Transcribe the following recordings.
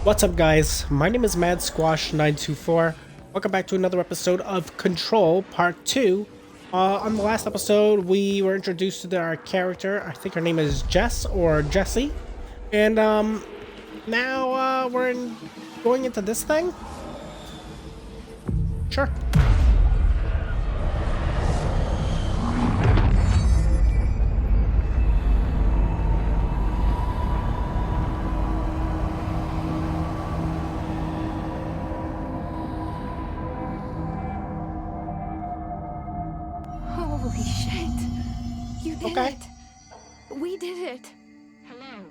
What's up, guys? My name is Mad Squash 924. Welcome back to another episode of Control Part 2. On the last episode, we were introduced to our character. I think her name is Jess or Jessie. And now going into this thing? Sure. Holy shit! You did Okay. it! We did it! Hello.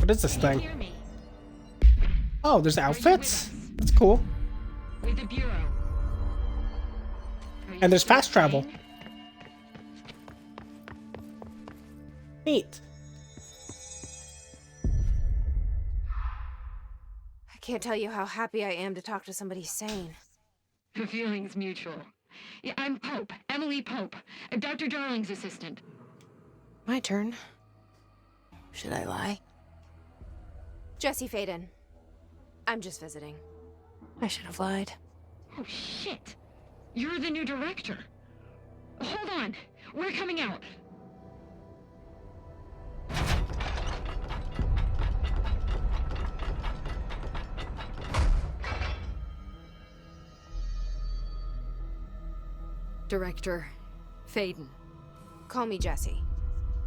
What is this Can you thing? hear me? Oh, there's Are you outfits? with us? That's cool. With the Bureau. Are you And there's still fast travel. sane? Neat. I can't tell you how happy I am to talk to somebody sane. The feeling's mutual. Yeah, I'm Pope, Emily Pope, Dr. Darling's assistant. My turn. Should I lie? Jesse Faden. I'm just visiting. I should have lied. Oh, shit. You're the new director. Hold on. We're coming out. Director Faden. Call me Jesse.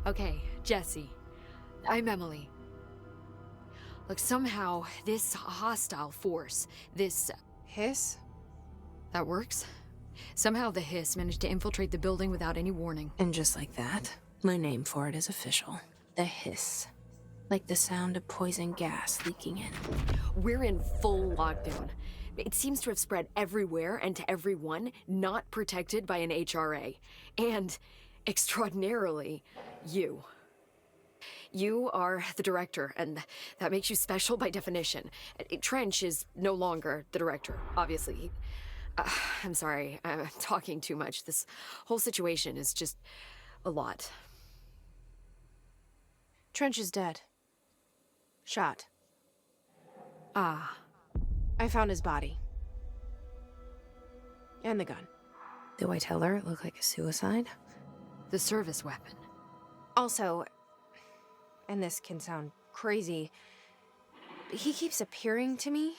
Okay, Jesse. I'm Emily. Look, somehow this hostile force, Hiss? that works? Somehow the Hiss managed to infiltrate the building without any warning. And just like that, my name for it is official. The hiss. Like the sound of poison gas leaking in. We're in full lockdown. It seems to have spread everywhere and to everyone, not protected by an HRA. And, extraordinarily, you. You are the director, and that makes you special by definition. Trench is no longer the director, obviously. I'm sorry, I'm talking too much. This whole situation is just a lot. Trench is dead. Shot. Ah, I found his body. And the gun. Do I tell her it looked like a suicide? the service weapon. Also, and this can sound crazy, but he keeps appearing to me.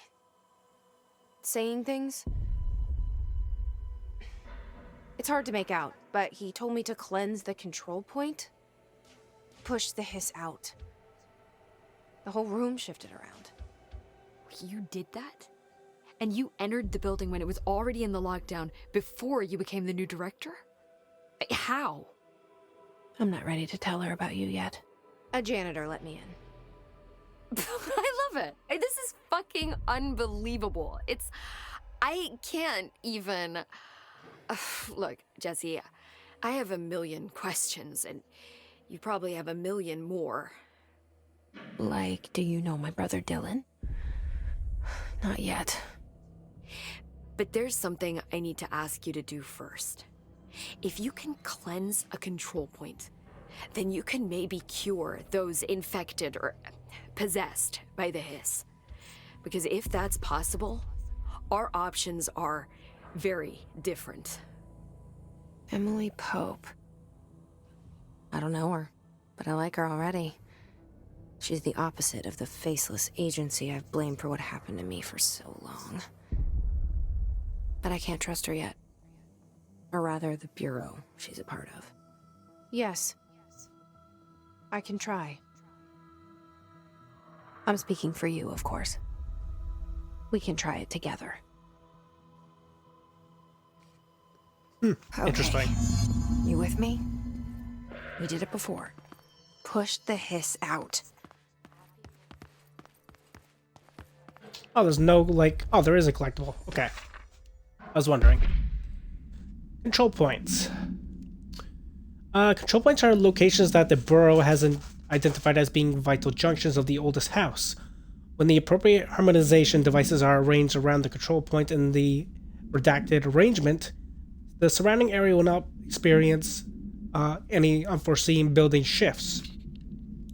Saying things. It's hard to make out, but he told me to cleanse the control point. Push the hiss out. The whole room shifted around. You did that? And you entered the building when it was already in the lockdown before you became the new director? How? I'm not ready to tell her about you yet. A janitor let me in. I love it. This is fucking unbelievable. I can't even... Look, Jesse, I have a million questions, and you probably have a million more. Like, do you know my brother Dylan? Not yet. But there's something I need to ask you to do first. If you can cleanse a control point, then you can maybe cure those infected or possessed by the hiss. Because if that's possible, our options are very different. Emily Pope. I don't know her, but I like her already. She's the opposite of the faceless agency I've blamed for what happened to me for so long. But I can't trust her yet. Or rather, the Bureau she's a part of. Yes. I can try. I'm speaking for you, of course. We can try it together. Interesting. You with me? We did it before. Push the hiss out. Oh, there's no, like... Oh, there is a collectible. Okay. I was wondering. Control points. Control points are locations that the Bureau hasn't identified as being vital junctions of the oldest house. When the appropriate harmonization devices are arranged around the control point in the redacted arrangement, the surrounding area will not experience any unforeseen building shifts.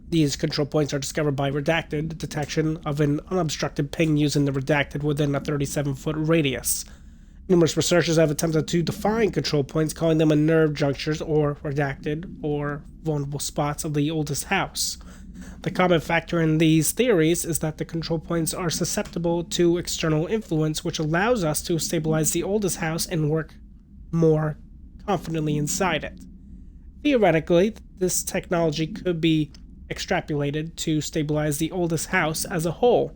These control points are discovered by Redacted detection of an unobstructed ping using the Redacted within a 37-foot radius. Numerous researchers have attempted to define control points, calling them a nerve junctures or redacted or vulnerable spots of the oldest house. The common factor in these theories is that the control points are susceptible to external influence, which allows us to stabilize the oldest house and work more confidently inside it. Theoretically, this technology could be extrapolated to stabilize the oldest house as a whole,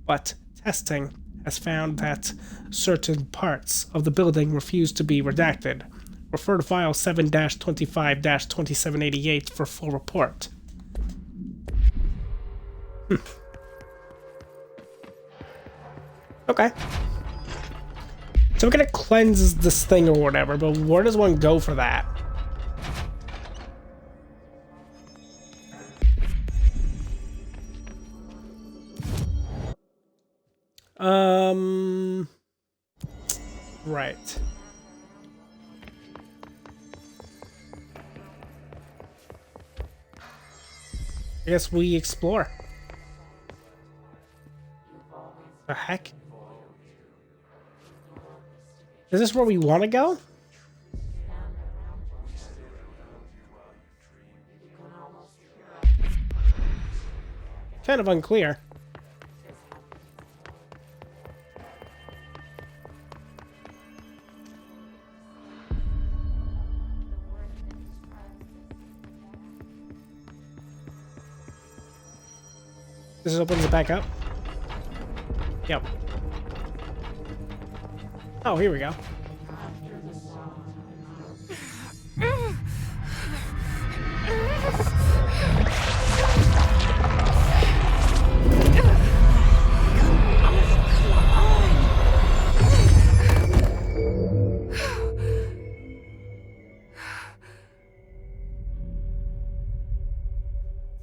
but testing has found that certain parts of the building refuse to be redacted. Refer to file 7-25-2788 for full report. Okay. So we're gonna cleanse this thing or whatever, but where does one go for that? Right. I guess we explore. The heck? Is this where we want to go? Kind of unclear. This opens it back up. Yep. Oh, here we go.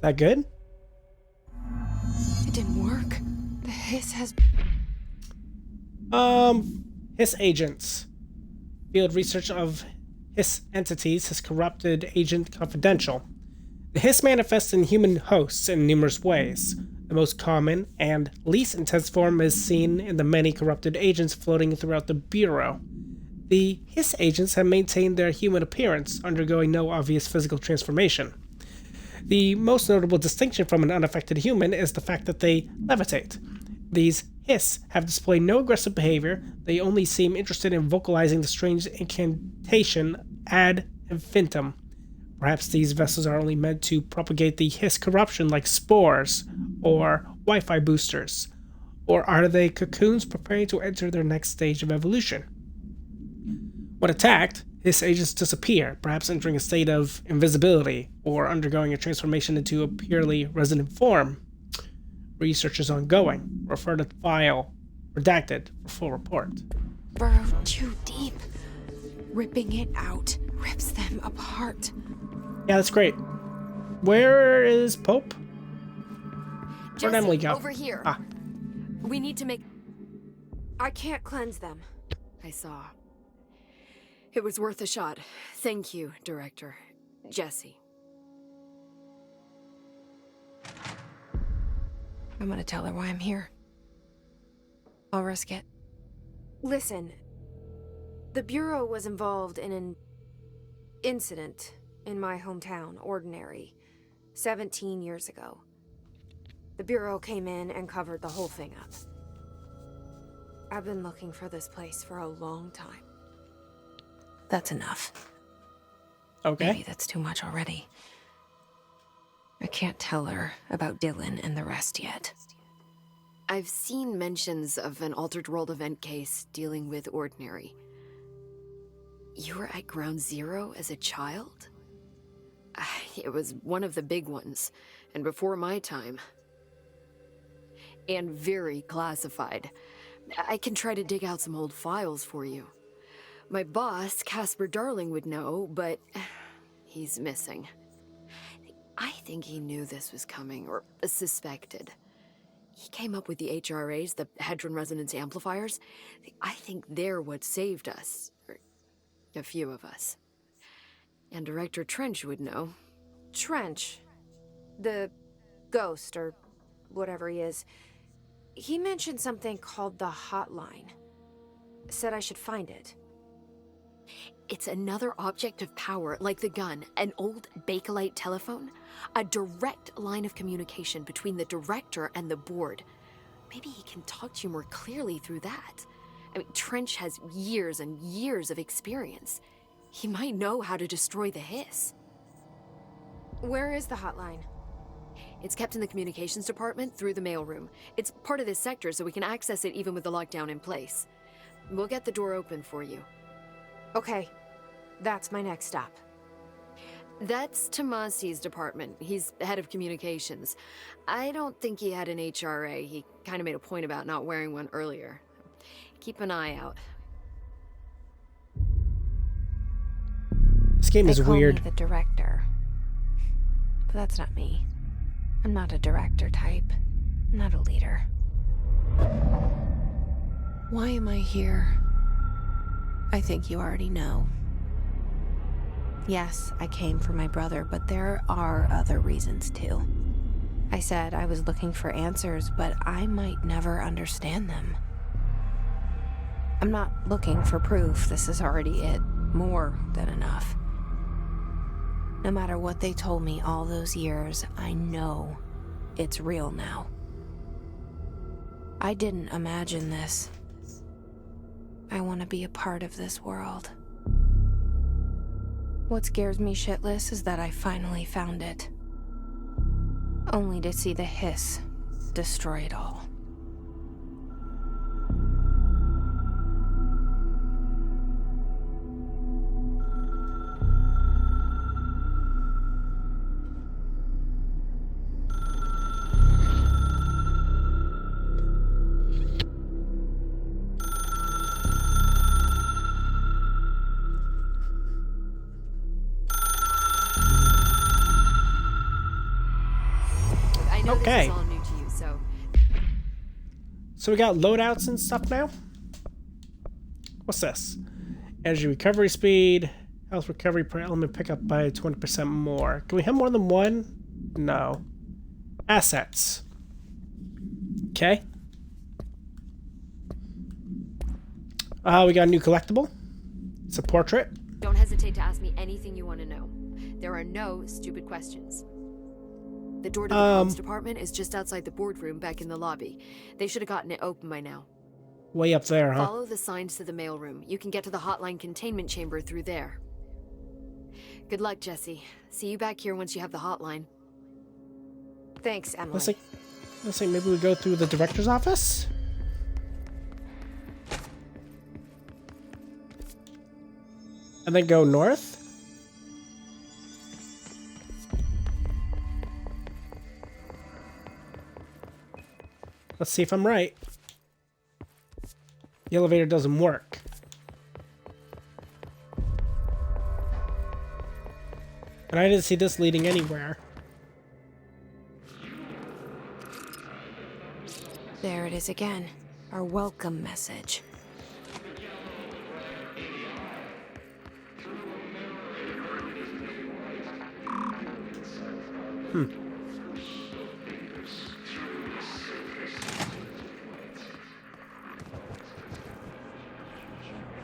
That good? It didn't work. The hiss has... Hiss agents. Field research of Hiss entities has corrupted Agent Confidential. The Hiss manifests in human hosts in numerous ways. The most common and least intense form is seen in the many corrupted agents floating throughout the Bureau. The Hiss agents have maintained their human appearance, undergoing no obvious physical transformation. The most notable distinction from an unaffected human is the fact that they levitate. These Hiss have displayed no aggressive behavior. They only seem interested in vocalizing the strange incantation ad infinitum. Perhaps these vessels are only meant to propagate the Hiss corruption like spores or Wi-Fi boosters. Or are they cocoons preparing to enter their next stage of evolution? When attacked, Hiss agents disappear, perhaps entering a state of invisibility or undergoing a transformation into a purely resonant form. Research is ongoing. Refer to file Redacted for full report. burrow too deep. Ripping it out rips them apart. Yeah, that's great. Where is Pope? Where'd Emily go? Over here. Ah. We need to make... I can't cleanse them. I saw. It was worth a shot. Thank you, Director. Jesse. I'm gonna tell her why I'm here. I'll risk it. Listen, the Bureau was involved in an incident in my hometown, Ordinary, 17 years ago. The Bureau came in and covered the whole thing up. I've been looking for this place for a long time. That's enough. Okay. Maybe that's too much already. I can't tell her about Dylan and the rest yet. I've seen mentions of an Altered World event case dealing with Ordinary. You were at Ground Zero as a child? It was one of the big ones, and before my time. And very classified. I can try to dig out some old files for you. My boss, Casper Darling, would know, but he's missing. I think he knew this was coming, or suspected. He came up with the HRAs, the Hadron Resonance Amplifiers. I think they're what saved us. Or a few of us. And Director Trench would know. Trench? The ghost, or whatever he is, he mentioned something called the hotline. Said I should find it. It's another object of power, like the gun, an old Bakelite telephone. A direct line of communication between the director and the board. Maybe he can talk to you more clearly through that. I mean, Trench has years and years of experience. He might know how to destroy the hiss. Where is the hotline? It's kept in the communications department through the mailroom. It's part of this sector, so we can access it even with the lockdown in place. We'll get the door open for you. Okay, that's my next stop. That's Tomasi's department. He's head of communications. I don't think he had an HRA. He kind of made a point about not wearing one earlier. Keep an eye out. This game They is call weird. me the director. But that's not me. I'm not a director type. I'm not a leader. Why am I here? I think you already know. Yes, I came for my brother, but there are other reasons too. I said I was looking for answers, but I might never understand them. I'm not looking for proof. This is already it. More than enough. No matter what they told me all those years, I know it's real now. I didn't imagine this. I want to be a part of this world. What scares me shitless is that I finally found it. Only to see the hiss destroy it all. I know Okay. this is all new to you, so So we got loadouts and stuff now. What's this? Energy recovery speed, health recovery per element pick up by 20% more. Can we have more than one? No. Assets. Okay. We got a new collectible. It's a portrait. don't hesitate to ask me anything you want to know. There are no stupid questions. The door to the comms department is just outside the boardroom back in the lobby. They should have gotten it open by now. Way up there, huh? Follow the signs to the mailroom. You can get to the hotline containment chamber through there. Good luck, Jesse. See you back here once you have the hotline. Thanks, Emily. Let's see, maybe we go through the director's office? And then go north? Let's see if I'm right. The elevator doesn't work. And I didn't see this leading anywhere. There it is again. Our welcome message.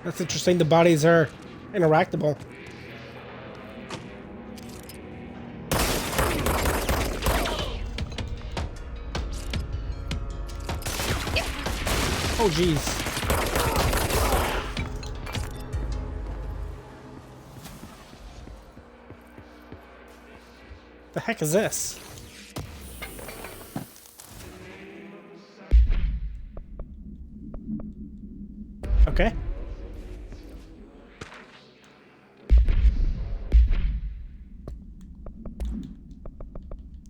That's interesting. The bodies are interactable. Oh, jeez. The heck is this? Okay.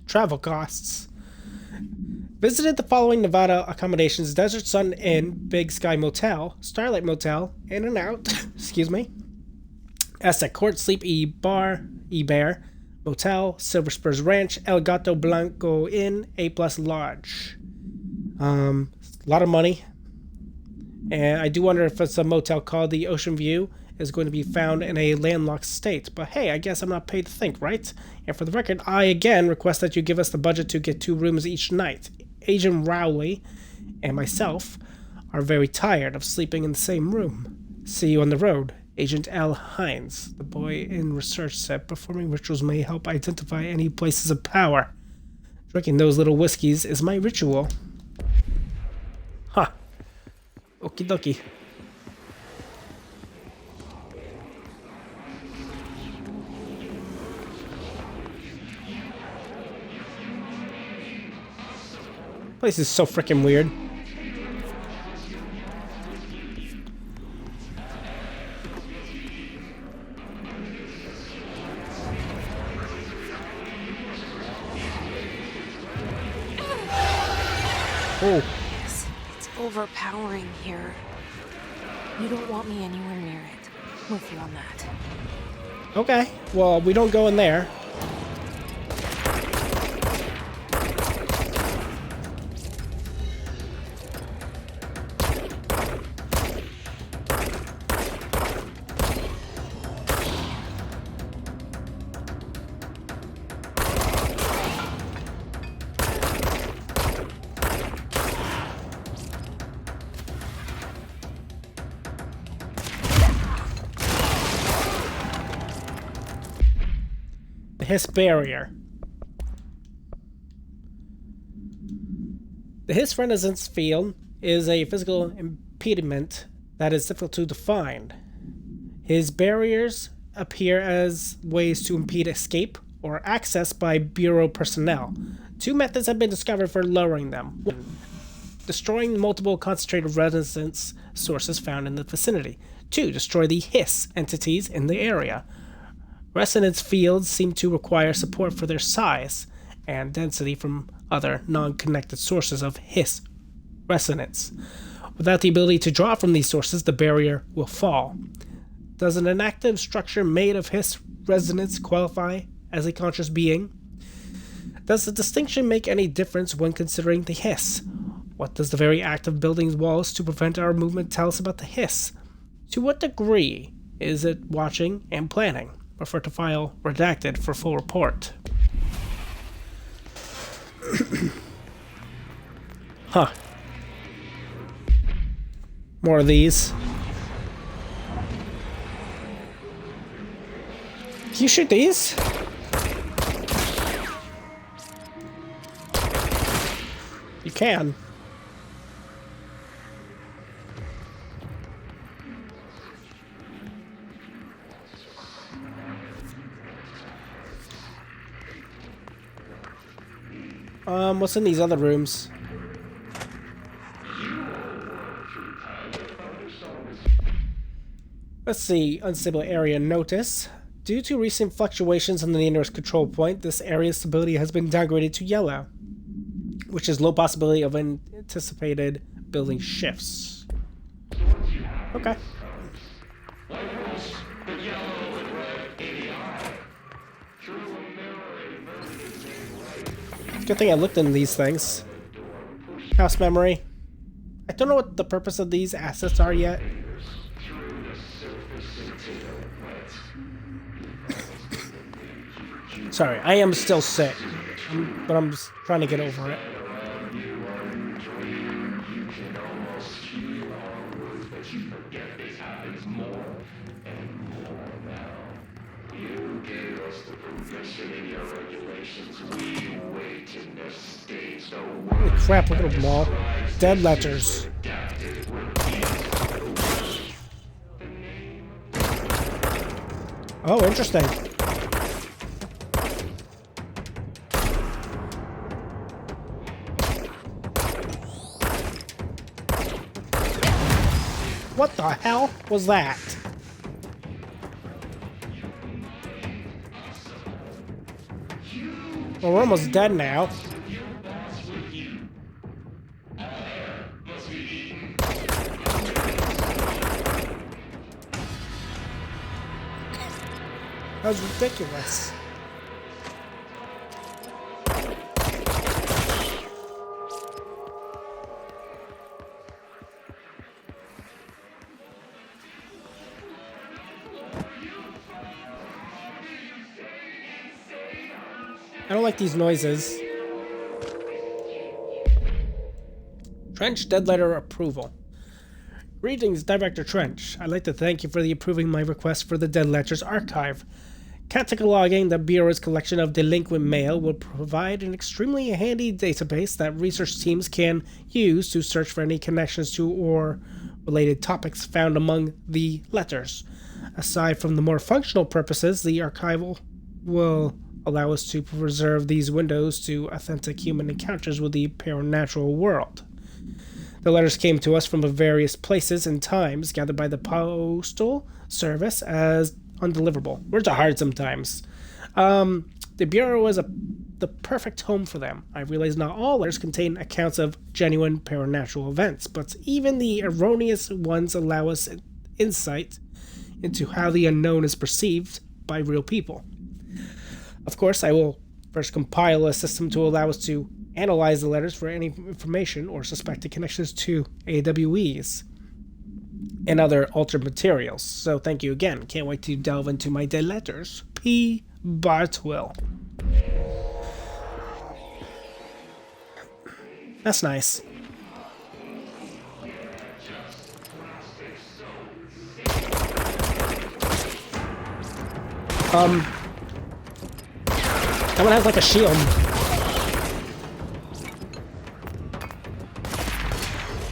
Travel costs. Visited the following Nevada accommodations: Desert Sun Inn, Big Sky Motel, Starlight Motel, In and Out, excuse me, Aztec Court, Sleep E-Bear, Motel, Silver Spurs Ranch, El Gato Blanco Inn, A+ Lodge. A lot of money. And I do wonder if it's a motel called the Ocean View. is going to be found in a landlocked state. But hey, I guess I'm not paid to think, right? And for the record, I again request that you give us the budget to get 2 rooms each night. Agent Rowley and myself are very tired of sleeping in the same room. See you on the road. Agent L. Hines, the boy in research, said performing rituals may help identify any places of power. Drinking those little whiskeys is my ritual. Huh. Okie dokie. Place is so freaking weird. Oh. It's overpowering here. You don't want me anywhere near it. I'm with you on that. Okay. Well, we don't go in there. Hiss barrier. The Hiss Resonance field is a physical impediment that is difficult to define. His barriers appear as ways to impede escape or access by Bureau personnel. 2 methods have been discovered for lowering them. 1. Destroying multiple concentrated resonance sources found in the vicinity. 2. Destroy the Hiss entities in the area. Resonance fields seem to require support for their size and density from other non-connected sources of Hiss resonance. Without the ability to draw from these sources, the barrier will fall. Does an inactive structure made of Hiss resonance qualify as a conscious being? Does the distinction make any difference when considering the Hiss? What does the very act of building walls to prevent our movement tell us about the Hiss? To what degree is it watching and planning? Refer to file redacted for full report. Huh. More of these. Can you shoot these? You can. What's in these other rooms? Let's see, unstable area notice. Due to recent fluctuations in the nearest control point, this area's stability has been downgraded to yellow, which is low possibility of anticipated building shifts. Okay. Good thing I looked into these things. House memory. I don't know what the purpose of these assets are yet. Sorry, I am still sick, but I'm just trying to get over it. Holy crap, look at them all. Dead letters. Oh, interesting. What the hell was that? Well, we're almost dead now. That was ridiculous. I don't like these noises. Trench dead letter approval. Greetings, Director Trench. I'd like to thank you for approving my request for the Dead Letters Archive. Cataloging the Bureau's collection of delinquent mail will provide an extremely handy database that research teams can use to search for any connections to or related topics found among the letters. Aside from the more functional purposes, the archival will allow us to preserve these windows to authentic human encounters with the supernatural world. The letters came to us from various places and times, gathered by the Postal Service as undeliverable. Words are hard sometimes. The Bureau was the perfect home for them. I realize not all letters contain accounts of genuine supernatural events, but even the erroneous ones allow us insight into how the unknown is perceived by real people. Of course, I will first compile a system to allow us to analyze the letters for any information or suspected connections to AWEs and other altered materials. So thank you again. Can't wait to delve into my dead letters. P. Bartwell. That's nice. That one has like a shield.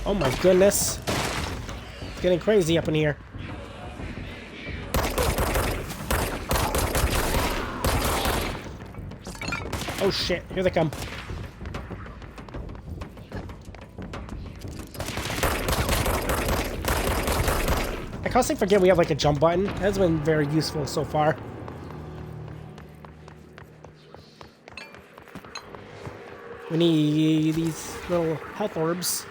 Oh my goodness. It's getting crazy up in here. Oh shit, here they come. I constantly forget we have like a jump button. That's been very useful so far. We need these little health orbs.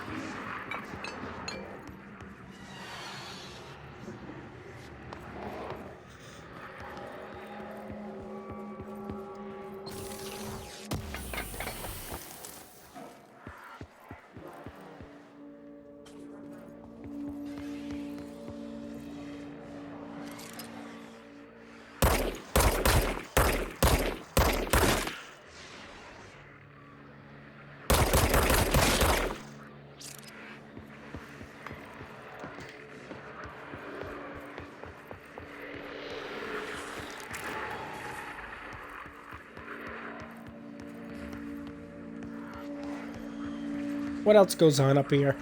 What else goes on up here?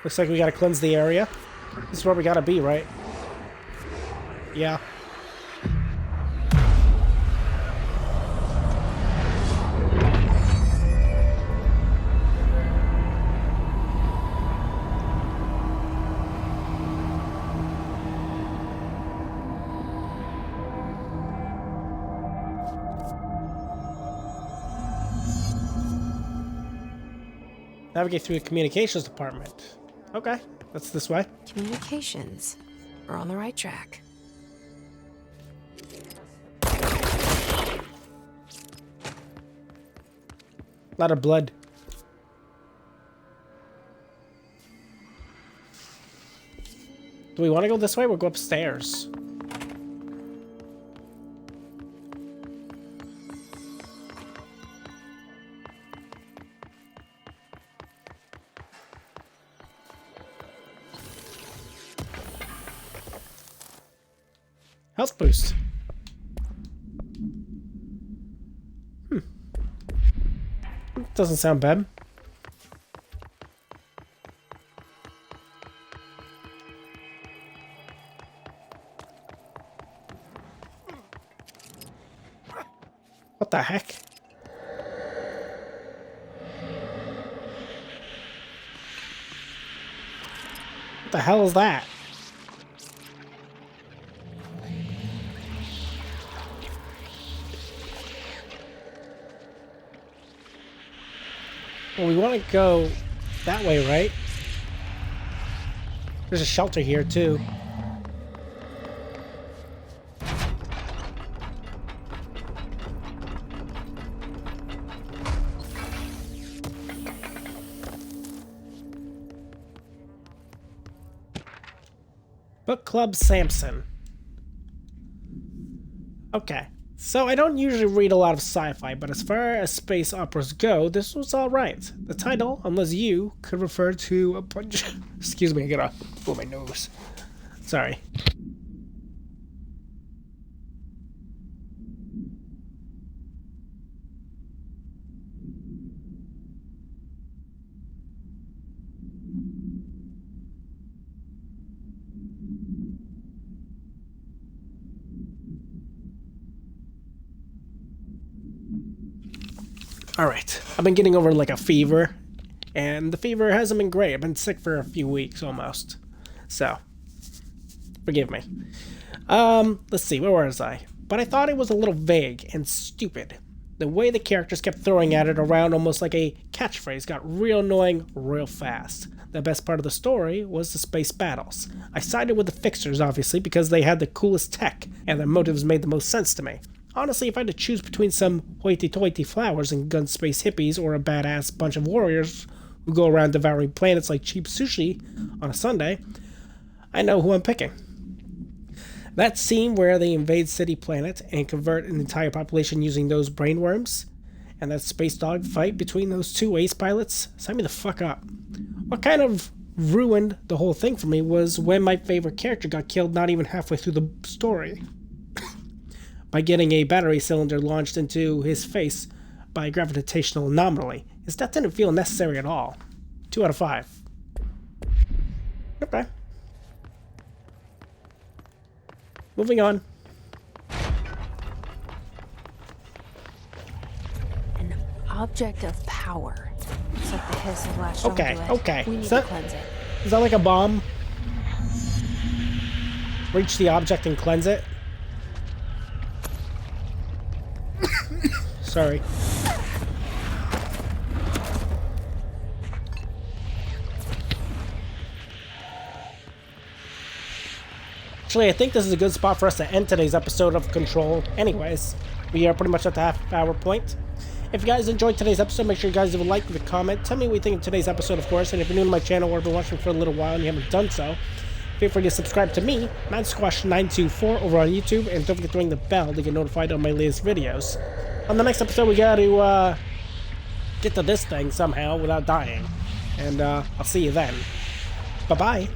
Looks like we gotta cleanse the area. This is where we gotta be, right? Yeah. Navigate through the communications department. Okay, that's this way. Communications. We're on the right track. A lot of blood. Do we want to go this way or go upstairs? Health boost. Doesn't sound bad. What the heck? What the hell is that? Well, we want to go that way, right? There's a shelter here, too. Book Club Samson. Okay. So I don't usually read a lot of sci-fi, but as far as space operas go, this was alright. The title, Unless You, could refer to a bunch... Excuse me, I gotta blow my nose. Sorry. Alright, I've been getting over like a fever, and the fever hasn't been great. I've been sick for a few weeks almost. So, forgive me. Let's see, where was I? But I thought it was a little vague and stupid. The way the characters kept throwing at it around almost like a catchphrase got real annoying real fast. The best part of the story was the space battles. I sided with the Fixers, obviously, because they had the coolest tech, and their motives made the most sense to me. Honestly, if I had to choose between some hoity-toity flowers and gun space hippies or a badass bunch of warriors who go around devouring planets like cheap sushi on a Sunday, I know who I'm picking. That scene where they invade City Planet and convert an entire population using those brainworms, and that space dog fight between those two ace pilots, sign me the fuck up. What kind of ruined the whole thing for me was when my favorite character got killed not even halfway through the story. By getting a battery cylinder launched into his face by a gravitational anomaly. His death didn't feel necessary at all. 2 out of 5. Okay. Moving on. An object of power. It's like the hiss of last Okay. We need Is to that, cleanse it. is that like a bomb? Reach the object and cleanse it? Sorry. Actually, I think this is a good spot for us to end today's episode of Control. Anyways, we are pretty much at the half-hour point. If you guys enjoyed today's episode, make sure you guys leave a like, leave a comment. Tell me what you think of today's episode, of course. And if you're new to my channel or have been watching for a little while and you haven't done so, feel free to subscribe to me, MadSquash924, over on YouTube. And don't forget to ring the bell to get notified on my latest videos. On the next episode, we gotta get to this thing somehow without dying. And I'll see you then. Bye-bye.